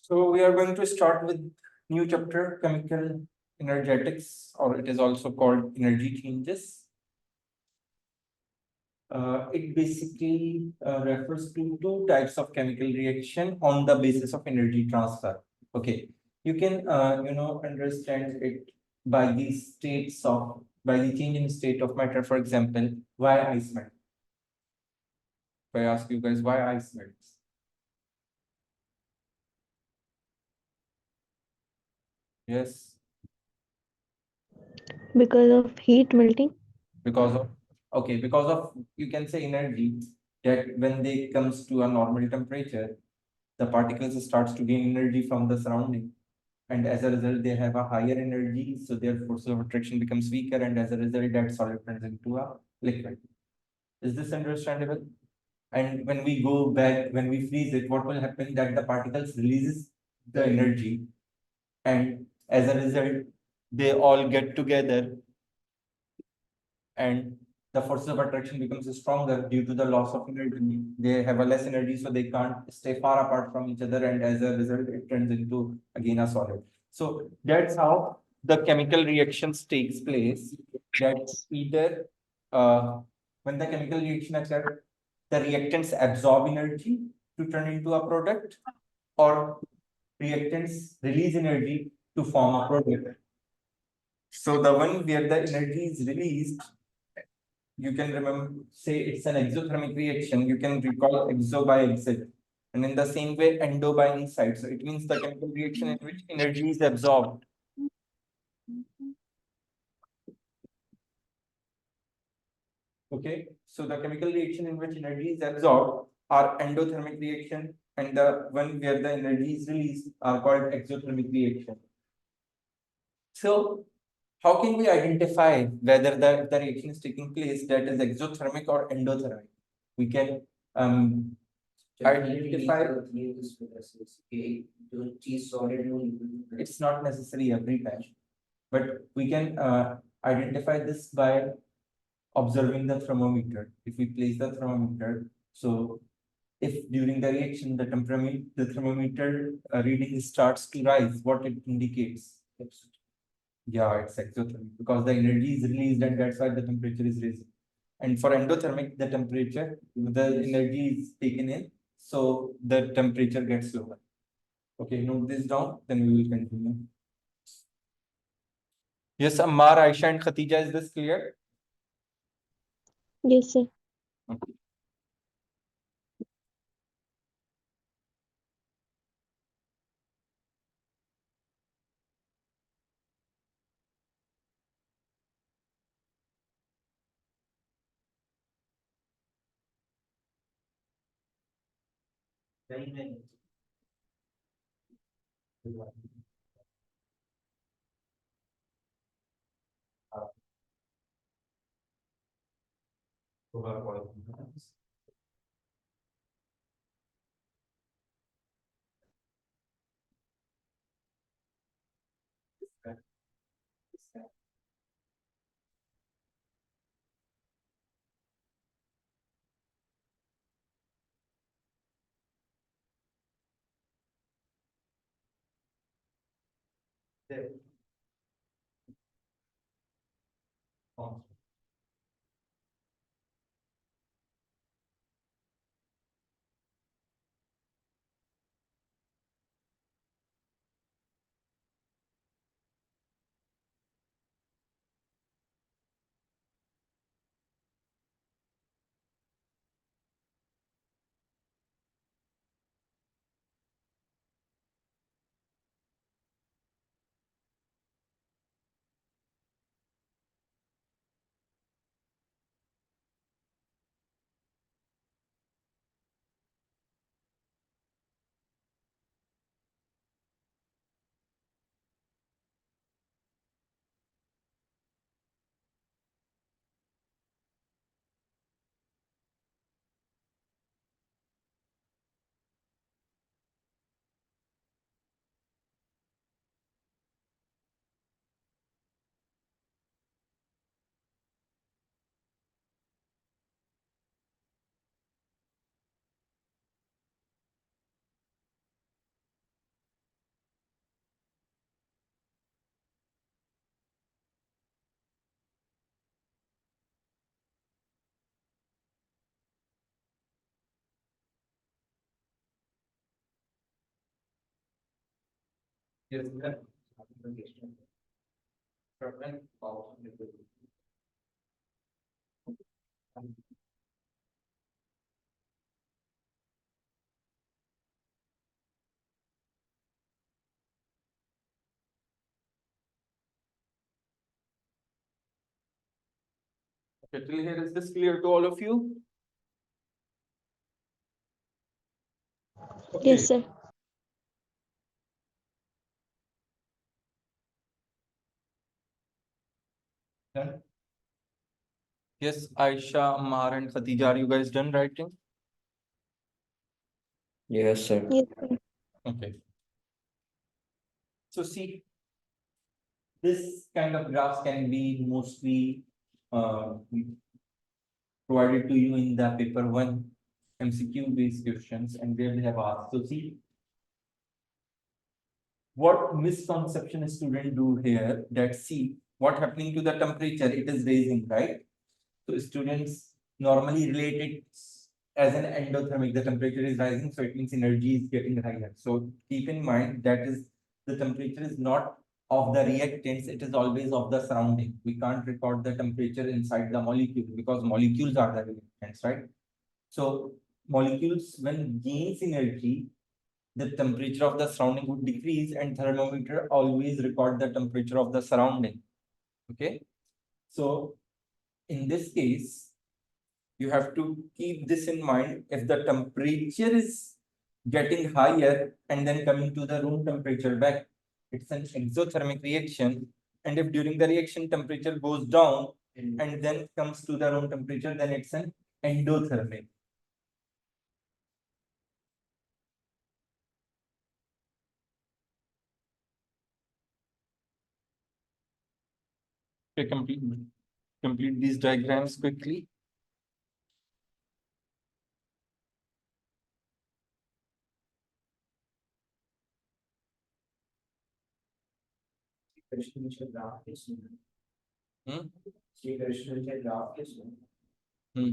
So we are going to start with new chapter, chemical energetics, or it is also called energy changes. It basically refers to two types of chemical reaction on the basis of energy transfer. Okay, you can understand it by the by the change in state of matter. For example, why ice melts? If I ask you guys why ice melts, yes, Because of heat melting. because of because of, you can say, energy, that when they comes to a normal temperature, the particles starts to gain energy from the surrounding, and as a result they have a higher energy, so their force of attraction becomes weaker, and as a result that solid turns into a liquid. Is this understandable? And when we go back, when we freeze it, what will happen, that the particles releases the energy, and as a result they all get together, and the forces of attraction becomes stronger due to the loss of energy. They have a less energy, so they can't stay far apart from each other, and as a result, it turns into again a solid. So that's how the chemical reactions takes place. That either when the chemical reaction occurs, the reactants absorb energy to turn into a product, or reactants release energy to form a product. So the one where the energy is released, you can remember, say it's an exothermic reaction, you can recall exo by exit. And in the same way, endo by inside. So it means the chemical reaction in which energy is absorbed. Okay. So the chemical reaction in which energy is absorbed are endothermic reaction, and the one where the energy is released are called exothermic reaction. So how can we identify whether the reaction is taking place that is exothermic or endothermic? We can identify. It's not necessary every time, but we can identify this by observing the thermometer. If we place the thermometer, so if during the reaction the thermometer reading starts to rise, what it indicates? Yeah, it's exothermic because the energy is released, and that's why the temperature is raising. And for endothermic, the temperature, the energy is taken in, so the temperature gets lower. Okay, note this down, then we will continue. Yes, Ammar, Aisha, and Khatija, is this clear? Yes, sir. Okay. Yes, sir. Okay, till here, is this clear to all of you? Okay. Yes, sir. Done? Yes, Aisha, Ammar, and Khatija, are you guys done writing? Yes, sir. Yes, sir. Okay. So see, this kind of graphs can be mostly provided to you in the paper one MCQ based questions, and there they have asked. So see, what misconception a student do here, that see what happening to the temperature, it is raising, right? So students normally relate it as an endothermic, the temperature is rising, so it means energy is getting higher. So keep in mind that is the temperature is not of the reactants, it is always of the surrounding. We can't record the temperature inside the molecule because molecules are the reactants, right? So molecules when gains energy, the temperature of the surrounding would decrease, and thermometer always record the temperature of the surrounding. Okay. So in this case, you have to keep this in mind. If the temperature is getting higher and then coming to the room temperature back, it's an exothermic reaction. And if during the reaction temperature goes down and then comes to the room temperature, then it's an endothermic. Okay, complete these diagrams quickly. Hmm? Hmm.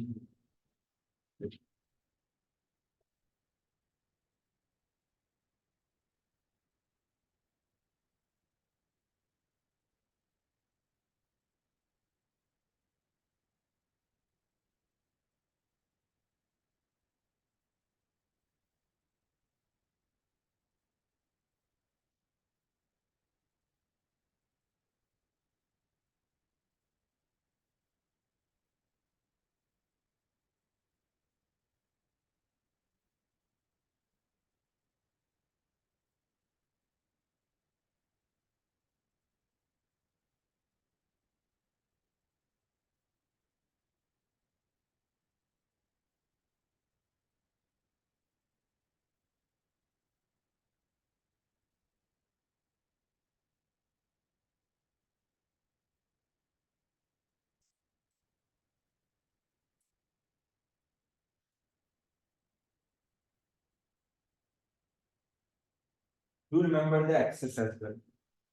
Do remember the axis as well.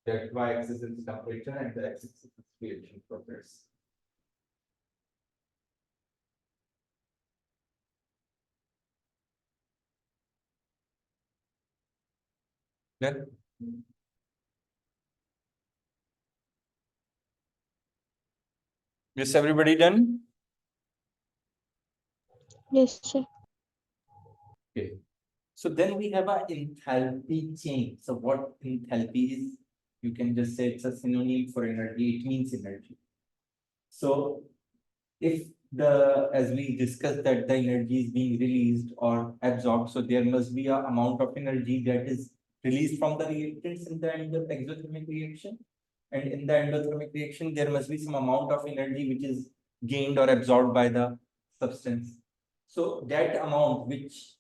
That y-axis is temperature and the axis is reaction progress. Clear? Yes, everybody done? Yes, sir. Okay. So then we have a enthalpy change. So what enthalpy is? You can just say it's a synonym for energy. It means energy. So if as we discussed that the energy is being released or absorbed, so there must be a amount of energy that is released from the reactants in the exothermic reaction. And in the endothermic reaction, there must be some amount of energy which is gained or absorbed by the substance. So that amount which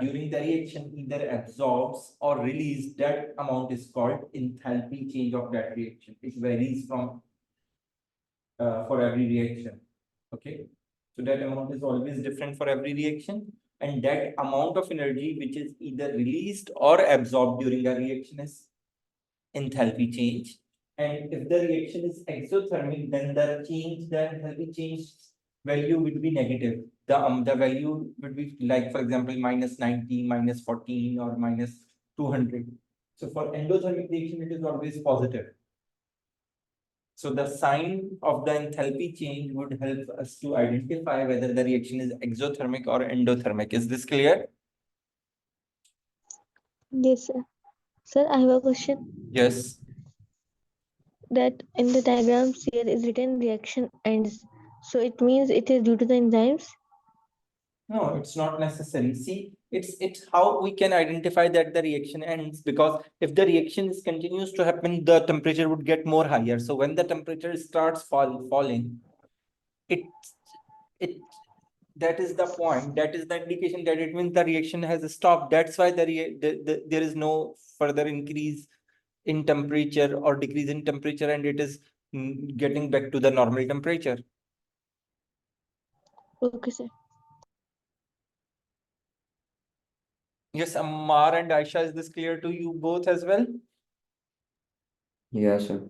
during the reaction either absorbs or released, that amount is called enthalpy change of that reaction. It varies from for every reaction. Okay, so that amount is always different for every reaction, and that amount of energy which is either released or absorbed during a reaction is enthalpy change. And if the reaction is exothermic, then the enthalpy change value would be negative. The value would be like, for example, -90, -14, or -200. So for endothermic reaction, it is always positive. So the sign of the enthalpy change would help us to identify whether the reaction is exothermic or endothermic. Is this clear? Yes, sir. Sir, I have a question. Yes. That in the diagrams here is written reaction ends. So it means it is due to the enzymes. No, it's not necessary. See, it's how we can identify that the reaction ends, because if the reaction is continues to happen, the temperature would get more higher. So when the temperature starts falling, it it that is the point. That is the indication that it means the reaction has stopped. That's why there is no further increase in temperature or decrease in temperature, and it is getting back to the normal temperature. Okay, sir. Yes, Ammar and Aisha, is this clear to you both as well? Yes, sir.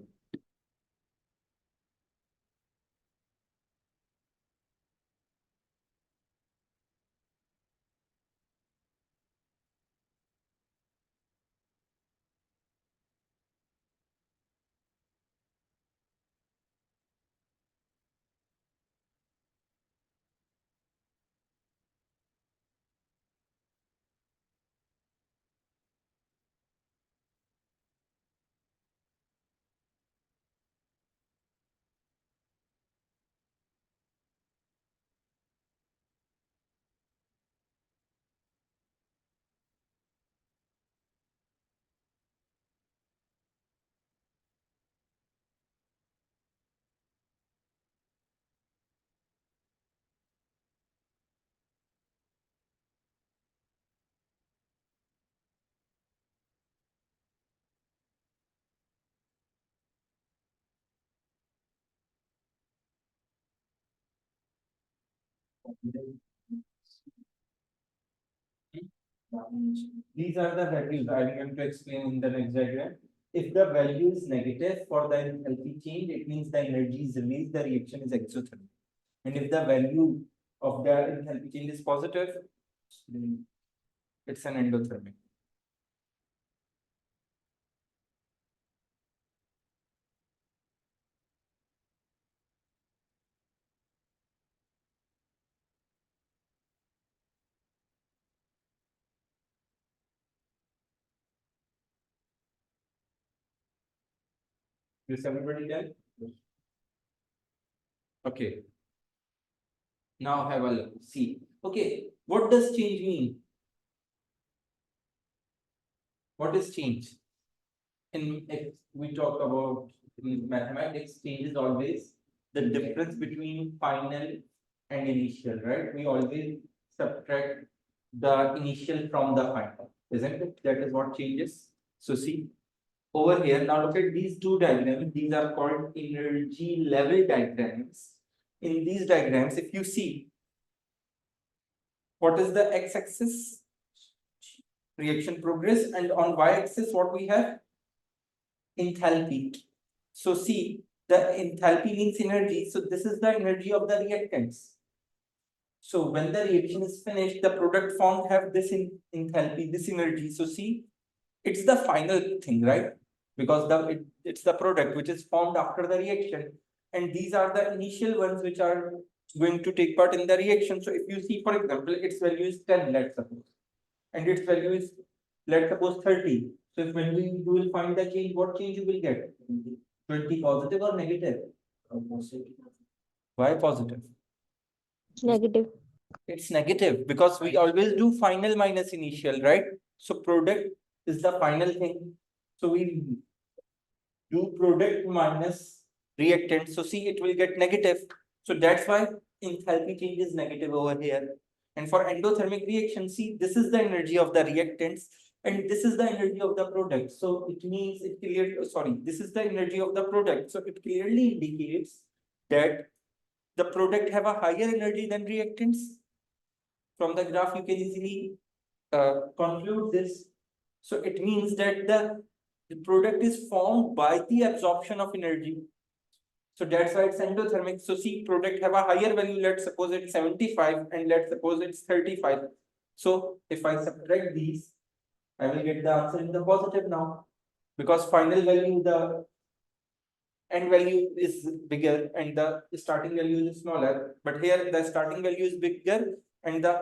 These are the values I am going to explain in the next diagram. If the value is negative for the enthalpy change, it means the energy is released, the reaction is exothermic. And if the value of the enthalpy change is positive, then it's an endothermic. Is everybody done? Okay. Now have a look. See. Okay, what does change mean? What is change? If we talk about in mathematics, change is always the difference between final and initial, right? We always subtract the initial from the final, isn't it? That is what changes. So see over here, now look at these two diagrams. These are called energy level diagrams. In these diagrams, if you see, what is the x-axis? Reaction progress, and on y-axis, what we have? Enthalpy. So see, the enthalpy means energy. So this is the energy of the reactants. So when the reaction is finished, the product formed have this enthalpy, this energy. So see, it's the final thing, right? Because it's the product which is formed after the reaction. And these are the initial ones which are going to take part in the reaction. So if you see, for example, its value is 10, let's suppose, and its value is, let's suppose, 30. So if when you will find the change, what change you will get? 20 positive or negative? Why positive? Negative. It's negative because we always do final minus initial, right? So product is the final thing. So we do product minus reactant. So see, it will get negative. So that's why enthalpy change is negative over here. And for endothermic reaction, see, this is the energy of the reactants and this is the energy of the product. So it means it clearly, sorry, this is the energy of the product. So it clearly indicates that the product have a higher energy than reactants. From the graph, you can easily conclude this. So it means that the product is formed by the absorption of energy. So that's why it's endothermic. So see, product have a higher value. Let's suppose it's 75 and let's suppose it's 35. So if I subtract these, I will get the answer in the positive now. Because final value, the end value is bigger and the starting value is smaller. But here the starting value is bigger and the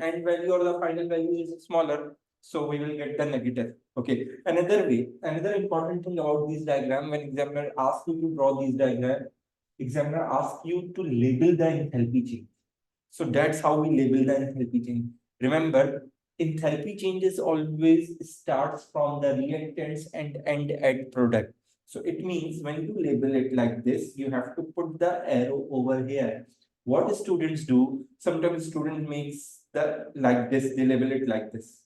end value or the final value is smaller. So we will get the negative. Okay. Another way, another important thing about this diagram, when examiner asks you to draw this diagram, examiner asks you to label the enthalpy change. So that's how we label the enthalpy change. Remember, enthalpy changes always starts from the reactants and end at product. So it means when you label it like this, you have to put the arrow over here. What students do, sometimes student makes the like this, they label it like this.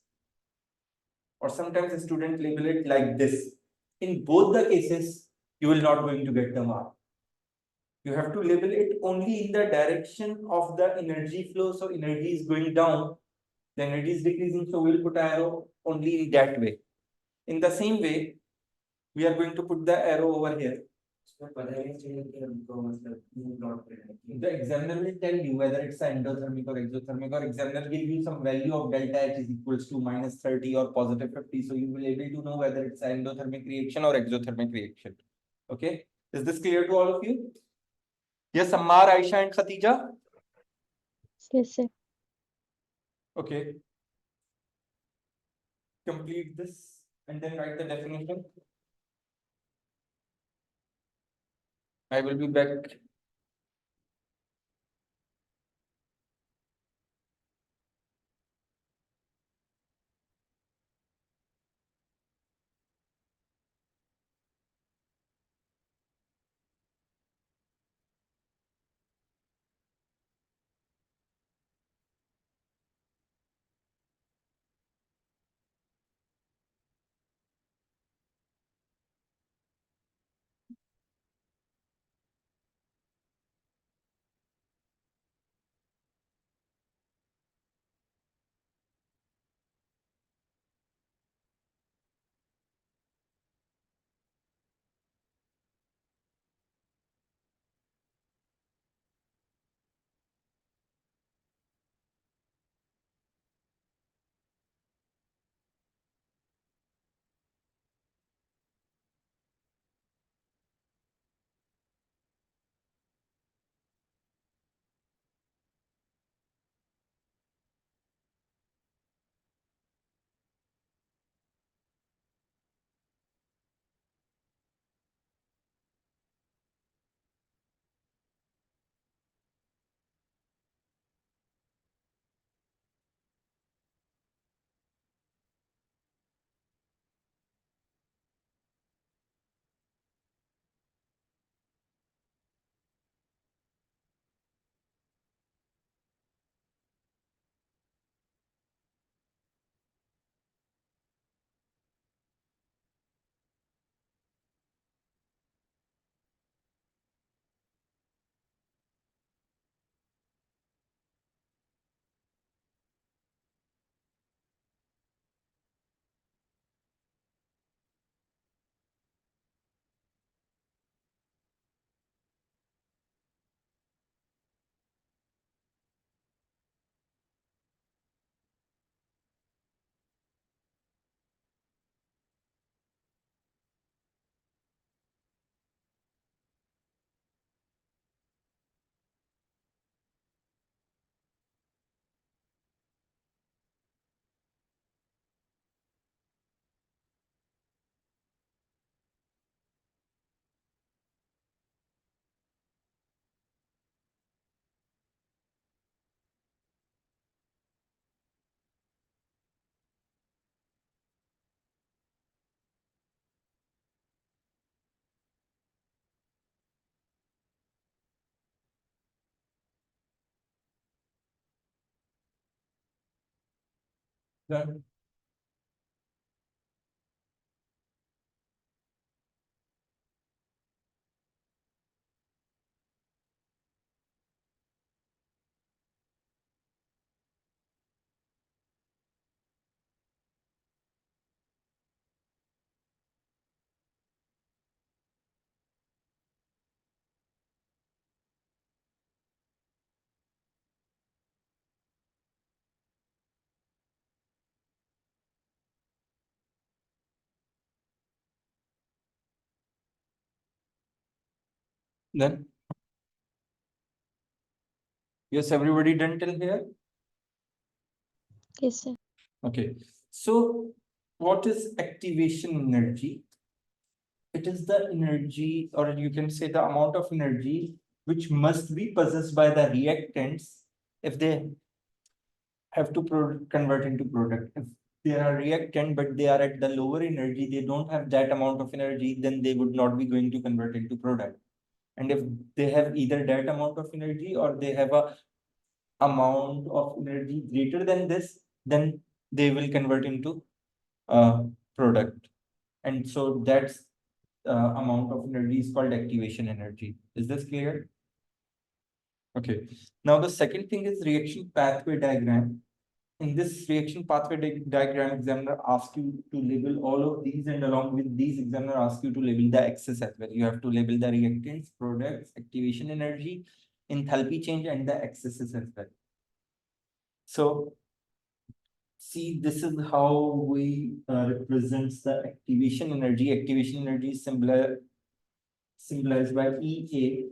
Or sometimes a student label it like this. In both the cases, you will not going to get the mark. You have to label it only in the direction of the energy flow. So energy is going down, the energy is decreasing. So we'll put arrow only in that way. In the same way, we are going to put the arrow over here. The examiner will tell you whether it's endothermic or exothermic, or examiner give you some value of delta H is equals to -30 or +50. So you will be able to know whether it's endothermic reaction or exothermic reaction. Okay. Is this clear to all of you? Yes, Ammar, Aisha, and Khatija? Yes, sir. Okay. Complete this and then write the definition. I will be back. Done. Then, yes, everybody done till here? Yes, sir. Okay. So what is activation energy? It is the energy, or you can say the amount of energy which must be possessed by the reactants if they have to convert into product. If they are reactant, but they are at the lower energy, they don't have that amount of energy, then they would not be going to convert into product. And if they have either that amount of energy or they have a amount of energy greater than this, then they will convert into product. And so that's amount of energy is called activation energy. Is this clear? Okay. Now the second thing is reaction pathway diagram. In this reaction pathway diagram, examiner asks you to label all of these, and along with these, examiner asks you to label the axis as well. You have to label the reactants, products, activation energy, enthalpy change, and the axes as well. So see, this is how we represents the activation energy. Activation energy is symbolized by EA,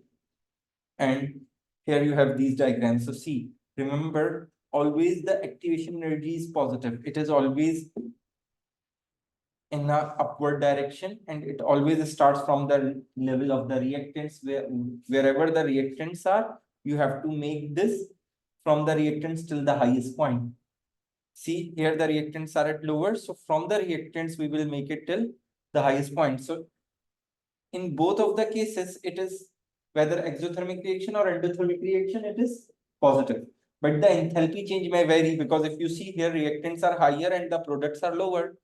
and here you have these diagrams. So see, remember, always the activation energy is positive. It is always in the upward direction, and it always starts from the level of the reactants. Wherever the reactants are, you have to make this from the reactants till the highest point. See, here the reactants are at lower, so from the reactants we will make it till the highest point. So in both of the cases, it is whether exothermic reaction or endothermic reaction, it is positive. But the enthalpy change may vary, because if you see here, reactants are higher and the products are lower.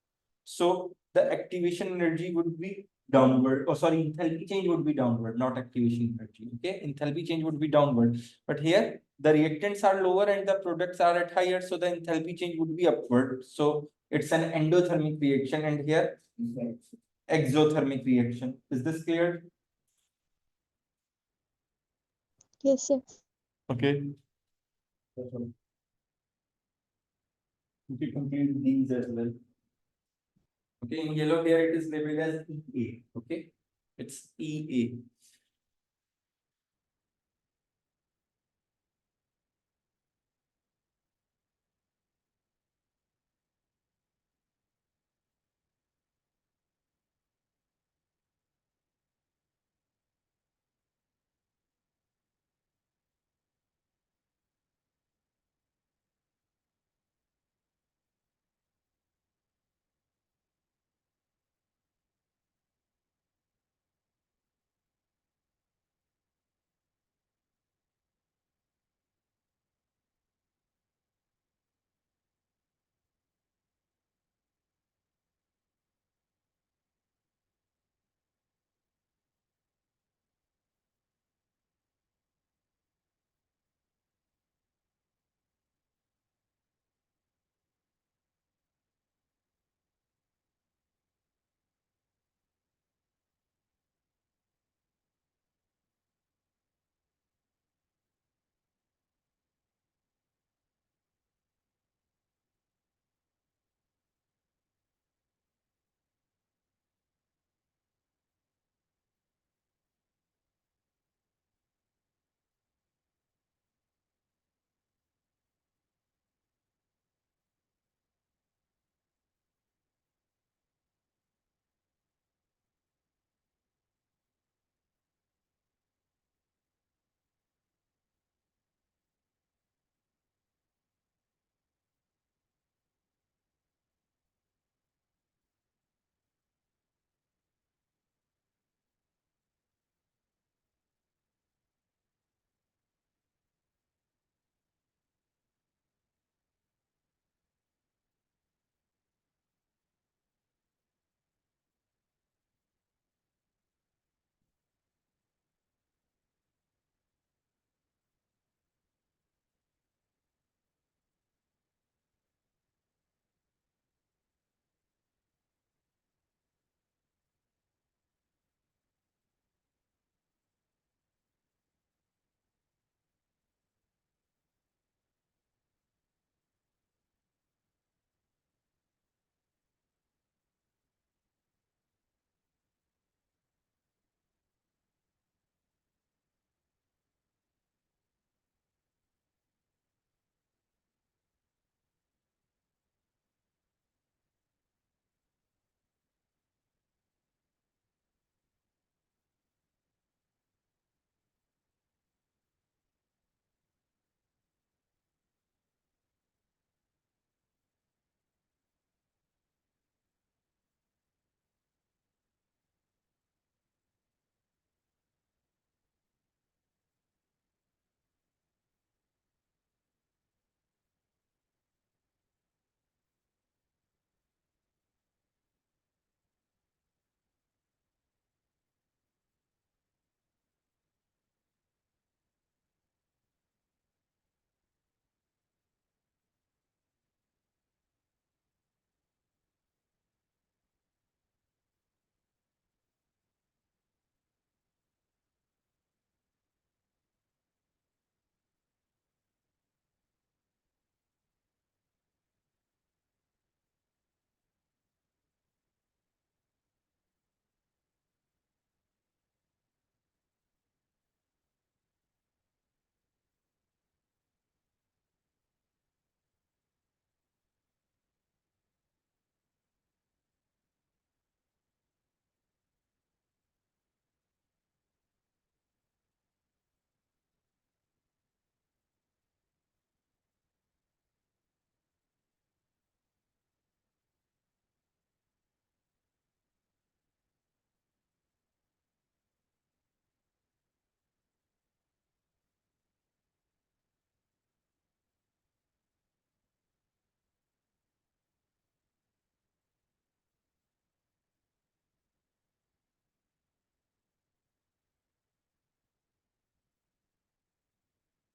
So the activation energy would be downward. Oh, sorry, enthalpy change would be downward, not activation energy. Okay, enthalpy change would be downward. But here the reactants are lower and the products are at higher, so the enthalpy change would be upward. So it's an endothermic reaction, and here exothermic reaction. Is this clear? Yes, sir. Okay. Okay, complete these as well. Okay, in yellow here it is labeled as EA. Okay, it's EA.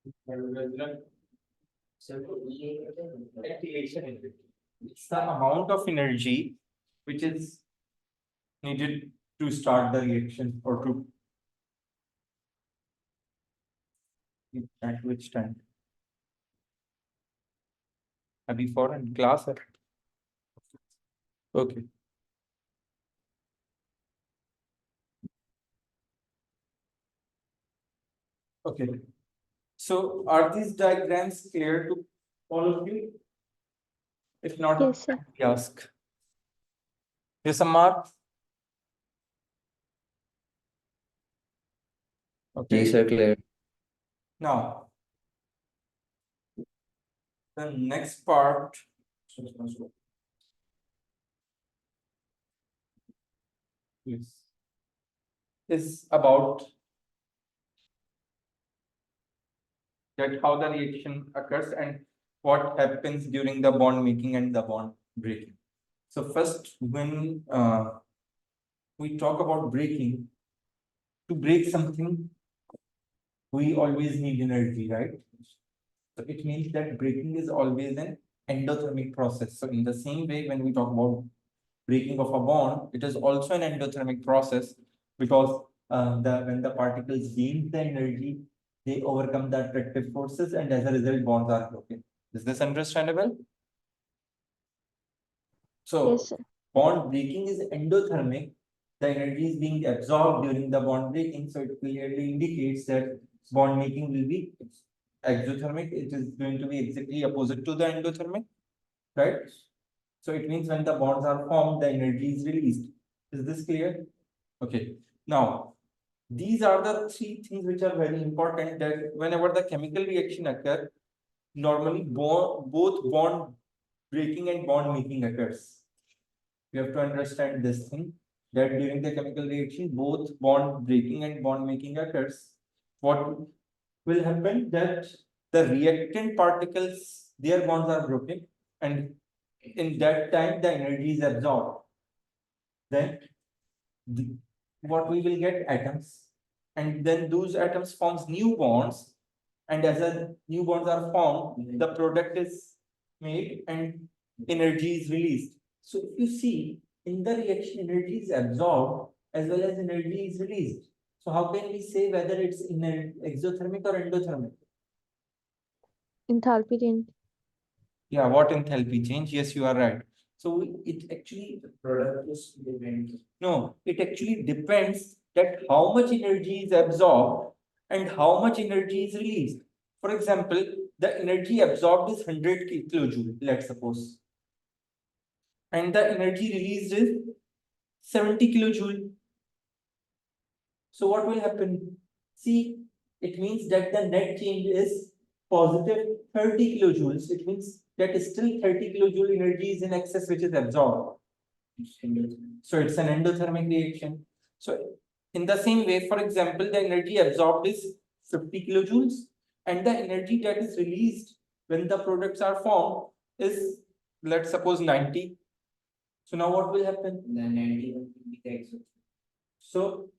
It's the amount of energy which is needed to start the reaction or to at which time. Abhi foreign class hai. Okay. Okay. So are these diagrams clear to all of you? If not, Yes, sir. ask. Yes, Ammar? Okay. Yes, sir, clear. Now, the next part yes, is about that how the reaction occurs and what happens during the bond making and the bond breaking. So first, when we talk about breaking, to break something, we always need energy, right? So it means that breaking is always an endothermic process. So in the same way, when we talk about breaking of a bond, it is also an endothermic process because when the particles gain the energy, they overcome the attractive forces and as a result, bonds are broken. Is this understandable? So Yes, sir. bond breaking is endothermic. The energy is being absorbed during the bond breaking, so it clearly indicates that bond making will be exothermic. It is going to be exactly opposite to the endothermic, right? So it means when the bonds are formed, the energy is released. Is this clear? Okay. Now, these are the three things which are very important that whenever the chemical reaction occur, normally both bond breaking and bond making occurs. You have to understand this thing that during the chemical reaction, both bond breaking and bond making occurs. What will happen that the reactant particles, their bonds are broken, and in that time the energy is absorbed. Then what we will get atoms, and then those atoms forms new bonds, and as a new bonds are formed, the product is made and energy is released. So if you see in the reaction, energy is absorbed as well as energy is released. So how can we say whether it's in exothermic or endothermic? Enthalpy change. Yeah, what enthalpy change? Yes, you are right. So it actually product is depends. No, it actually depends that how much energy is absorbed and how much energy is released. For example, the energy absorbed is 100 kilojoule, let's suppose, and the energy released is 70 kilojoule. So what will happen? See, it means that the net change is positive 30 kilojoules. It means that still 30 kilojoule energy is in excess which is absorbed. So it's an endothermic reaction. So in the same way, for example, the energy absorbed is 50 kilojoules and the energy that is released when the products are formed is, let's suppose, 90. So now what will happen? Then 90 will be the exit. So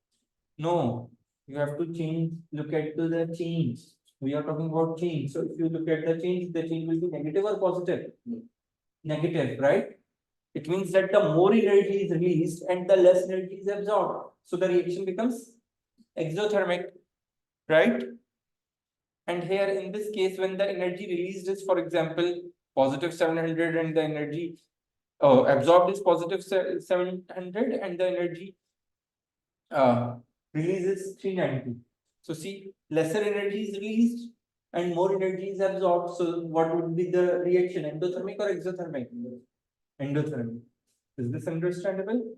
no, you have to change, look at the change. We are talking about change. So if you look at the change will be negative or positive? Negative, right? It means that the more energy is released and the less energy is absorbed. So the reaction becomes exothermic, right? And here in this case, when the energy released is, for example, positive 700 and the energy absorbed is positive 700 and the energy releases 390. So see, lesser energy is released and more energy is absorbed. So what would be the reaction, endothermic or exothermic? Endothermic. Is this understandable?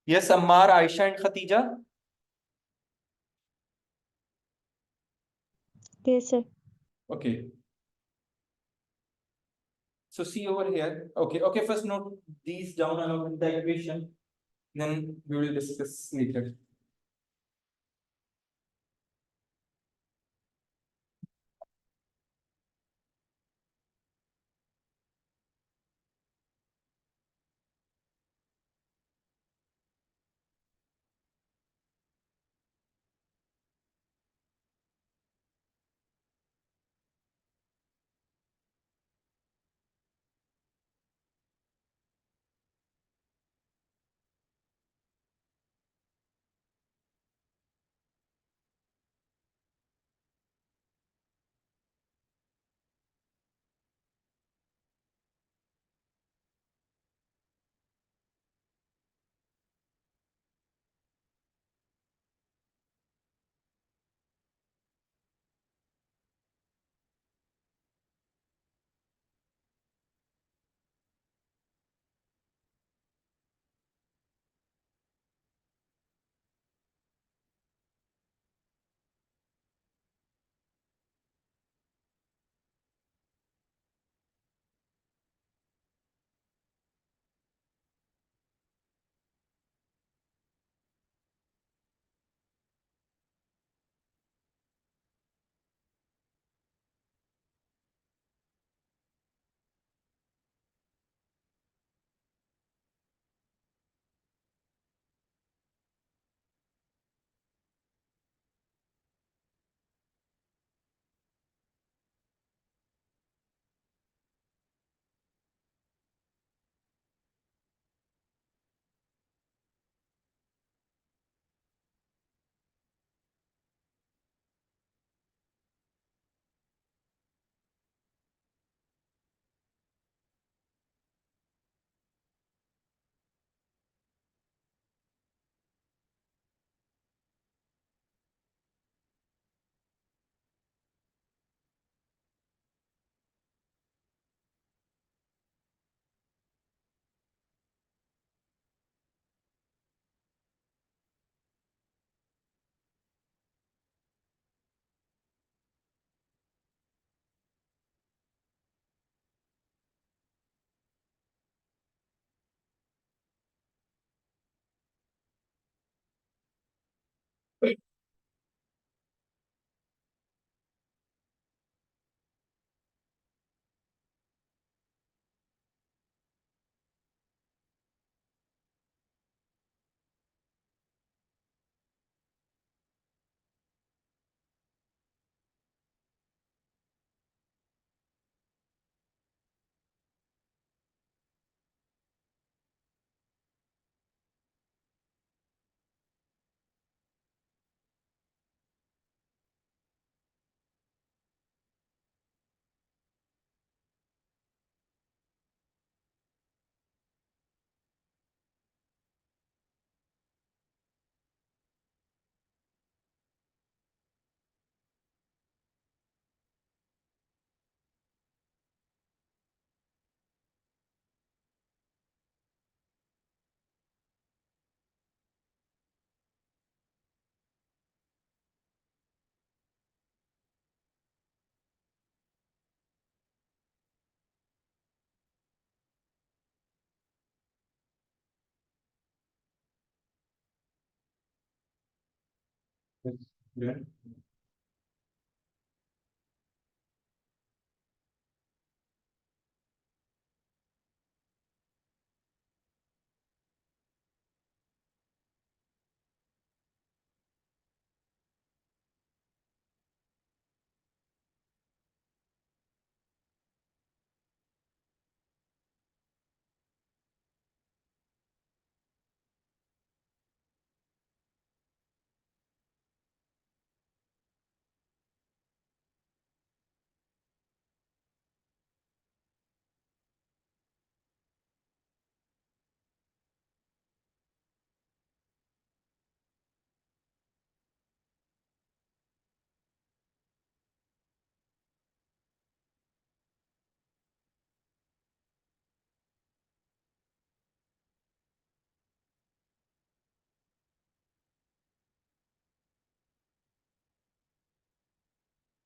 Yes, Ammar, Aisha and Khatija? Yes, sir. Okay. So see over here. Okay, first note these down along with the equation. Then we will discuss later. Yeah.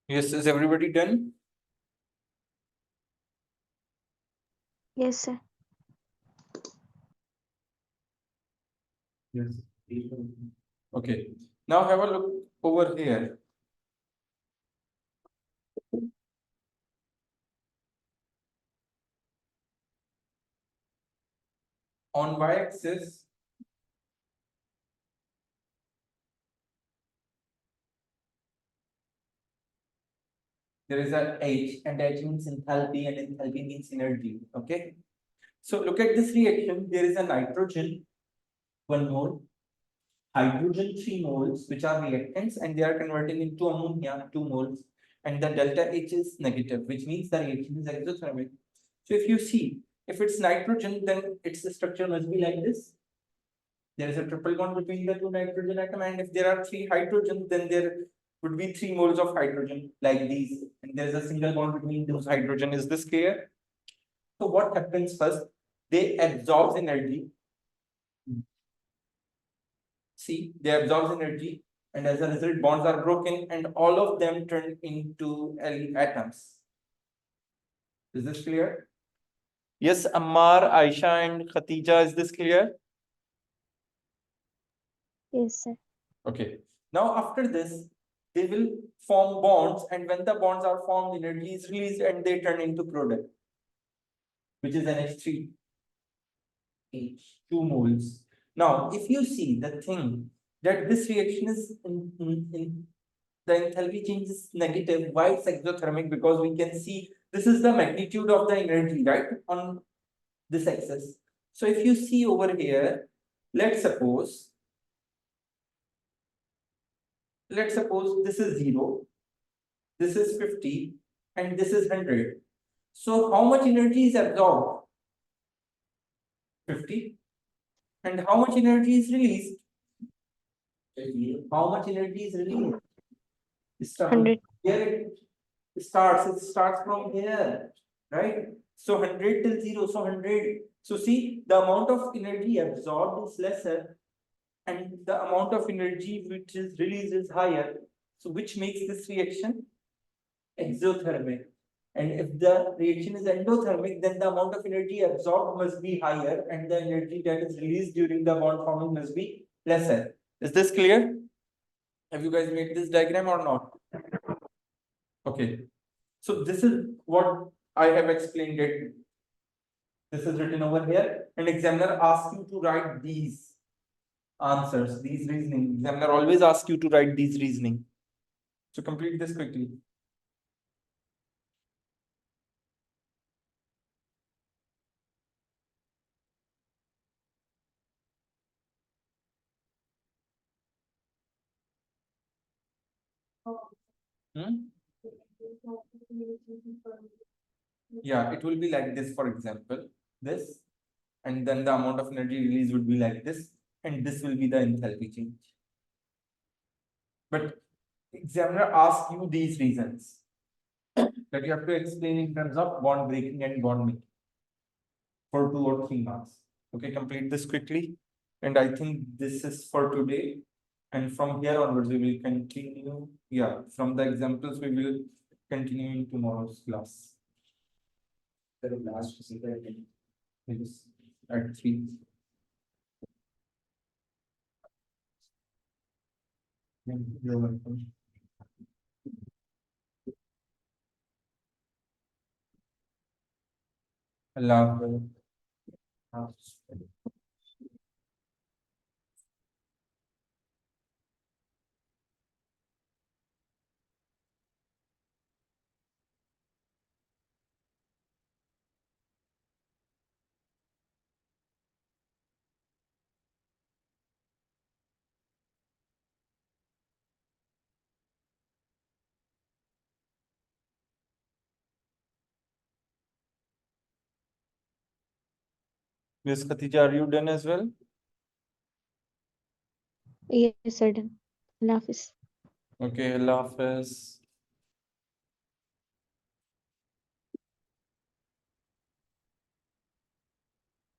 Yes, is everybody done? Yes, sir. Yes. Okay, now have a look over here. On y-axis, there is a H, and H means enthalpy, and enthalpy means energy. Okay. So look at this reaction. There is a nitrogen, 1 mole, hydrogen, 3 moles, which are reactants, and they are converting into ammonia, 2 moles, and the delta H is negative, which means the reaction is exothermic. So if you see, if it's nitrogen, then its structure must be like this. There is a triple bond between the 2 nitrogen atom, and if there are 3 hydrogens, then there would be 3 moles of hydrogen like these, and there is a single bond between those hydrogen. Is this clear? So what happens first? They absorb energy. See, they absorb energy, and as a result, bonds are broken, and all of them turn into atoms. Is this clear? Yes, Ammar, Aisha, and Khatija, is this clear? Yes, sir. Okay. Now, after this, they will form bonds, and when the bonds are formed, energy is released, and they turn into product, which is NH3, H, 2 moles. Now, if you see the thing that this reaction is in the enthalpy change is negative. Why it's exothermic? Because we can see this is the magnitude of the energy, right, on this axis. So if you see over here, let's suppose this is 0, this is 50, and this is 100. So how much energy is absorbed? 50. And how much energy is released? How much energy is released? Start 100. here it starts from here, right? So 100 till 0, so 100. So see, the amount of energy absorbed is lesser, and the amount of energy which is released is higher. So which makes this reaction exothermic. And if the reaction is endothermic, then the amount of energy absorbed must be higher, and the energy that is released during the bond forming must be lesser. Is this clear? Have you guys made this diagram or not? Okay. So this is what I have explained it. This is written over here, and examiner asks you to write these answers, these reasoning. Examiner always asks you to write these reasoning. So complete this quickly. Hmm? Yeah, it will be like this, for example, this, and then the amount of energy released would be like this, and this will be the enthalpy change. But examiner asks you these reasons that you have to explain in terms of bond breaking and bond making for 2 or 3 marks. Okay, complete this quickly. And I think this is for today. And from here onwards, we will continue. Yeah, from the examples, we will continue in tomorrow's class. The last is at 3. You're welcome. Allah Hafiz. Miss Khatija, are you done as well? Yes, sir. Done. Allah Hafiz. Okay, Allah Hafiz.